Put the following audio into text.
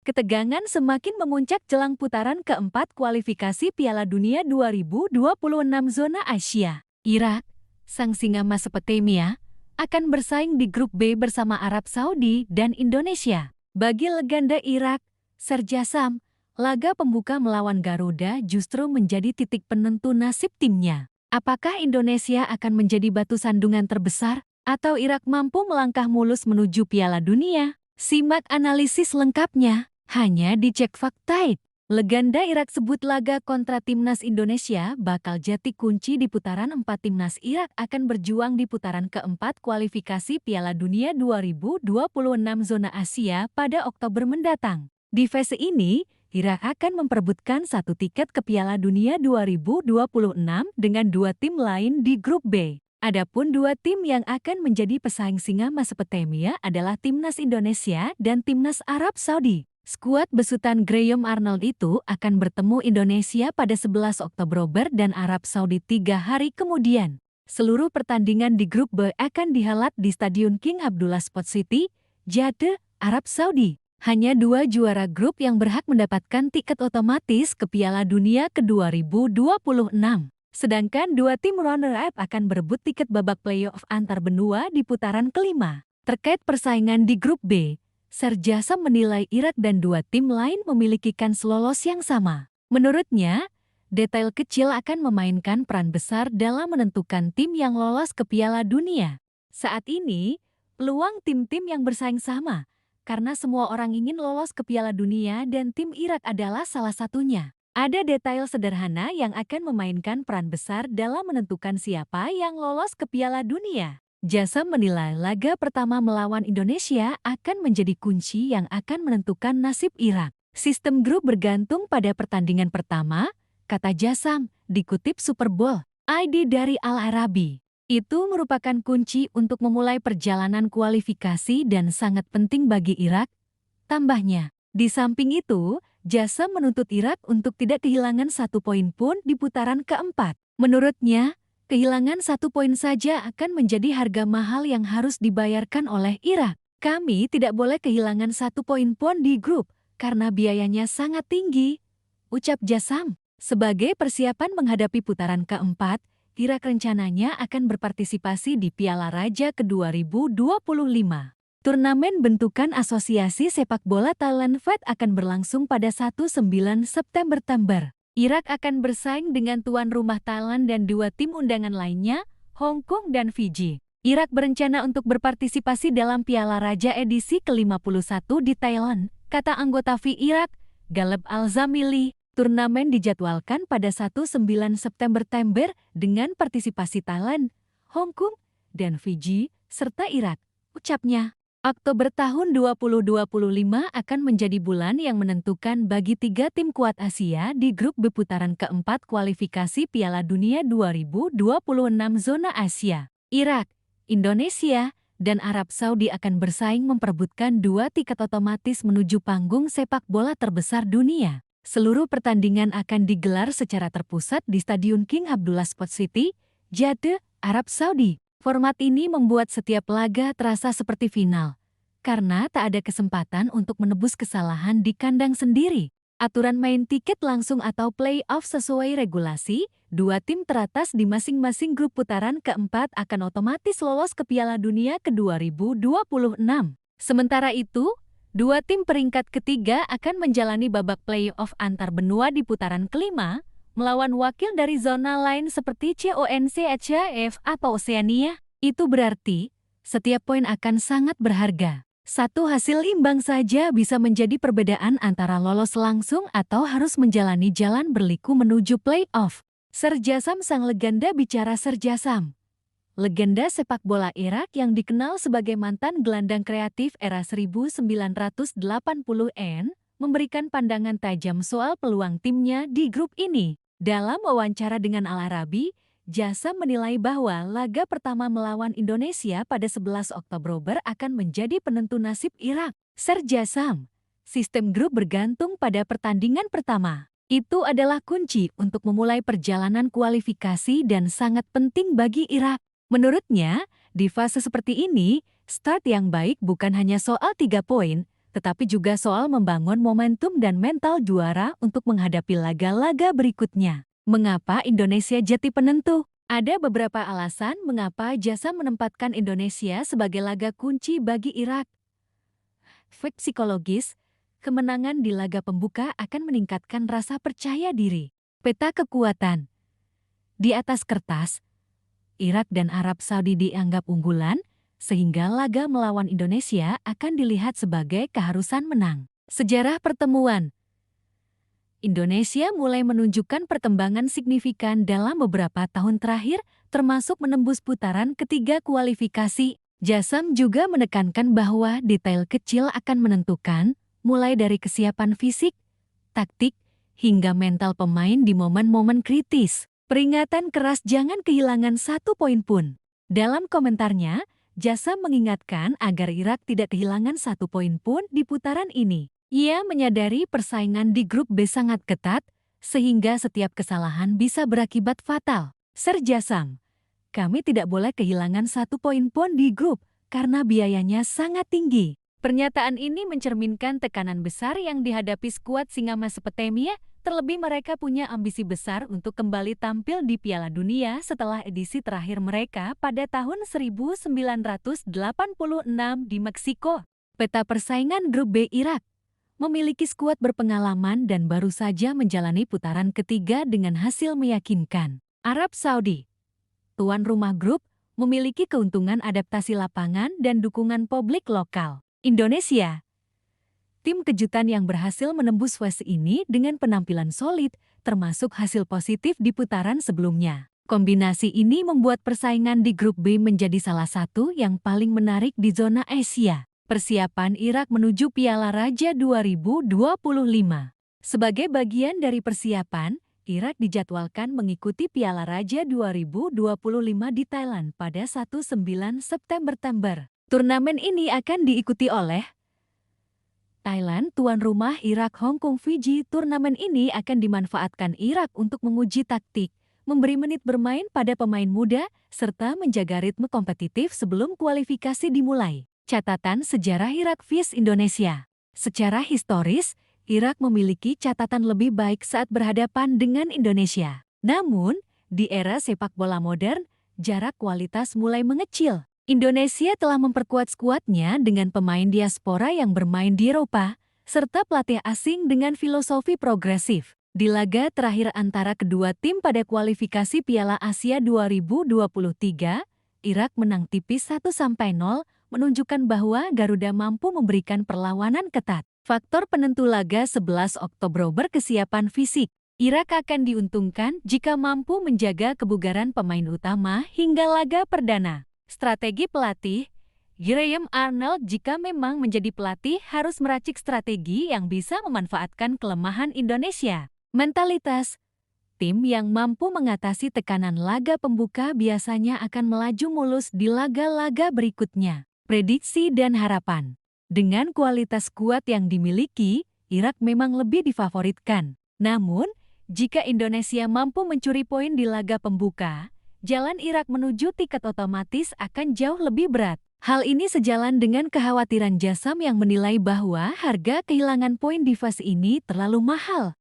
Ketegangan semakin memuncak jelang putaran keempat kualifikasi Piala Dunia 2026 zona Asia. Irak, sang singa Mesopotamia, akan bersaing di grup B bersama Arab Saudi dan Indonesia. Bagi legenda Irak, Serjasam, laga pembuka melawan Garuda justru menjadi titik penentu nasib timnya. Apakah Indonesia akan menjadi batu sandungan terbesar, atau Irak mampu melangkah mulus menuju Piala Dunia? Simak analisis lengkapnya hanya di Cek Fakta. Legenda Irak sebut laga kontra Timnas Indonesia bakal jadi kunci di putaran 4. Timnas Irak akan berjuang di putaran keempat kualifikasi Piala Dunia 2026 zona Asia pada Oktober mendatang. Di fase ini, Irak akan memperebutkan satu tiket ke Piala Dunia 2026 dengan dua tim lain di grup B. Adapun dua tim yang akan menjadi pesaing singa Mesopotamia adalah Timnas Indonesia dan Timnas Arab Saudi. Skuad besutan Graham Arnold itu akan bertemu Indonesia pada 11 Oktober dan Arab Saudi 3 hari kemudian. Seluruh pertandingan di grup B akan dihelat di Stadion King Abdullah Sport City, Jeddah, Arab Saudi. Hanya dua juara grup yang berhak mendapatkan tiket otomatis ke Piala Dunia ke 2026. Sedangkan dua tim runner-up akan berebut tiket babak playoff antar benua di putaran kelima. Terkait persaingan di grup B, Serjasam menilai Irak dan dua tim lain memiliki kans lolos yang sama. Menurutnya, detail kecil akan memainkan peran besar dalam menentukan tim yang lolos ke Piala Dunia. Saat ini, peluang tim-tim yang bersaing sama, karena semua orang ingin lolos ke Piala Dunia dan tim Irak adalah salah satunya. Ada detail sederhana yang akan memainkan peran besar dalam menentukan siapa yang lolos ke Piala Dunia. Jasam menilai laga pertama melawan Indonesia akan menjadi kunci yang akan menentukan nasib Irak. Sistem grup bergantung pada pertandingan pertama, kata Jasam, dikutip Superbowl ID dari Al-Arabi. Itu merupakan kunci untuk memulai perjalanan kualifikasi dan sangat penting bagi Irak. Tambahnya, di samping itu, Jasam menuntut Irak untuk tidak kehilangan 1 poin pun di putaran keempat. Menurutnya, kehilangan 1 poin saja akan menjadi harga mahal yang harus dibayarkan oleh Irak. Kami tidak boleh kehilangan 1 poin pun di grup, karena biayanya sangat tinggi, ucap Jasam. Sebagai persiapan menghadapi putaran keempat, Irak rencananya akan berpartisipasi di Piala Raja ke 2025. Turnamen bentukan Asosiasi Sepak Bola Thailand FET akan berlangsung pada 1-9 September. Irak akan bersaing dengan tuan rumah Thailand dan dua tim undangan lainnya, Hong Kong dan Fiji. Irak berencana untuk berpartisipasi dalam Piala Raja edisi ke-51 di Thailand, kata anggota FI Irak, Galeb Al-Zamili. Turnamen dijadwalkan pada 1-9 September dengan partisipasi Thailand, Hong Kong, dan Fiji, serta Irak, ucapnya. Oktober tahun 2025 akan menjadi bulan yang menentukan bagi 3 tim kuat Asia di grup B putaran keempat kualifikasi Piala Dunia 2026 zona Asia. Irak, Indonesia, dan Arab Saudi akan bersaing memperebutkan 2 tiket otomatis menuju panggung sepak bola terbesar dunia. Seluruh pertandingan akan digelar secara terpusat di Stadion King Abdullah Sport City, Jeddah, Arab Saudi. Format ini membuat setiap laga terasa seperti final, karena tak ada kesempatan untuk menebus kesalahan di kandang sendiri. Aturan main tiket langsung atau play-off sesuai regulasi, 2 tim teratas di masing-masing grup putaran keempat akan otomatis lolos ke Piala Dunia ke 2026. Sementara itu, 2 tim peringkat ketiga akan menjalani babak play-off antar benua di putaran kelima, melawan wakil dari zona lain seperti CONCACAF atau Oseania. Itu berarti, setiap poin akan sangat berharga. Satu hasil imbang saja bisa menjadi perbedaan antara lolos langsung atau harus menjalani jalan berliku menuju play-off. Serjasam sang legenda bicara Serjasam. Legenda sepak bola Irak yang dikenal sebagai mantan gelandang kreatif era 1980-an, memberikan pandangan tajam soal peluang timnya di grup ini. Dalam wawancara dengan Al-Arabi, Jasam menilai bahwa laga pertama melawan Indonesia pada 11 Oktober akan menjadi penentu nasib Irak. Serjasam, sistem grup bergantung pada pertandingan pertama. Itu adalah kunci untuk memulai perjalanan kualifikasi dan sangat penting bagi Irak. Menurutnya, di fase seperti ini, start yang baik bukan hanya soal 3 poin, tetapi juga soal membangun momentum dan mental juara untuk menghadapi laga-laga berikutnya. Mengapa Indonesia jadi penentu? Ada beberapa alasan mengapa Jasam menempatkan Indonesia sebagai laga kunci bagi Irak. Efek psikologis, kemenangan di laga pembuka akan meningkatkan rasa percaya diri. Peta kekuatan. Di atas kertas, Irak dan Arab Saudi dianggap unggulan, sehingga laga melawan Indonesia akan dilihat sebagai keharusan menang. Sejarah pertemuan. Indonesia mulai menunjukkan perkembangan signifikan dalam beberapa tahun terakhir, termasuk menembus putaran ketiga kualifikasi. Jasam juga menekankan bahwa detail kecil akan menentukan, mulai dari kesiapan fisik, taktik, hingga mental pemain di momen-momen kritis. Peringatan keras jangan kehilangan 1 poin pun. Dalam komentarnya, Jasam mengingatkan agar Irak tidak kehilangan 1 poin pun di putaran ini. Ia menyadari persaingan di grup B sangat ketat, sehingga setiap kesalahan bisa berakibat fatal. Ser Jasam, kami tidak boleh kehilangan 1 poin pun di grup, karena biayanya sangat tinggi. Pernyataan ini mencerminkan tekanan besar yang dihadapi skuad Singamas-Petemia, terlebih mereka punya ambisi besar untuk kembali tampil di Piala Dunia setelah edisi terakhir mereka pada tahun 1986 di Meksiko. Peta persaingan grup B Irak memiliki skuad berpengalaman dan baru saja menjalani putaran ketiga dengan hasil meyakinkan. Arab Saudi, tuan rumah grup, memiliki keuntungan adaptasi lapangan dan dukungan publik lokal. Indonesia, tim kejutan yang berhasil menembus fase ini dengan penampilan solid, termasuk hasil positif di putaran sebelumnya. Kombinasi ini membuat persaingan di grup B menjadi salah satu yang paling menarik di zona Asia. Persiapan Irak menuju Piala Raja 2025. Sebagai bagian dari persiapan, Irak dijadwalkan mengikuti Piala Raja 2025 di Thailand pada 19 September. Turnamen ini akan diikuti oleh Thailand, tuan rumah Irak, Hong Kong, Fiji. Turnamen ini akan dimanfaatkan Irak untuk menguji taktik, memberi menit bermain pada pemain muda, serta menjaga ritme kompetitif sebelum kualifikasi dimulai. Catatan sejarah Irak vs Indonesia. Secara historis, Irak memiliki catatan lebih baik saat berhadapan dengan Indonesia. Namun, di era sepak bola modern, jarak kualitas mulai mengecil. Indonesia telah memperkuat skuadnya dengan pemain diaspora yang bermain di Eropa, serta pelatih asing dengan filosofi progresif. Di laga terakhir antara kedua tim pada kualifikasi Piala Asia 2023, Irak menang tipis 1-0, menunjukkan bahwa Garuda mampu memberikan perlawanan ketat. Faktor penentu laga 11 Oktober kesiapan fisik. Irak akan diuntungkan jika mampu menjaga kebugaran pemain utama hingga laga perdana. Strategi pelatih, Graham Arnold jika memang menjadi pelatih harus meracik strategi yang bisa memanfaatkan kelemahan Indonesia. Mentalitas, tim yang mampu mengatasi tekanan laga pembuka biasanya akan melaju mulus di laga-laga berikutnya. Prediksi dan harapan. Dengan kualitas kuat yang dimiliki, Irak memang lebih difavoritkan. Namun, jika Indonesia mampu mencuri poin di laga pembuka, jalan Irak menuju tiket otomatis akan jauh lebih berat. Hal ini sejalan dengan kekhawatiran Jasam yang menilai bahwa harga kehilangan poin di fase ini terlalu mahal.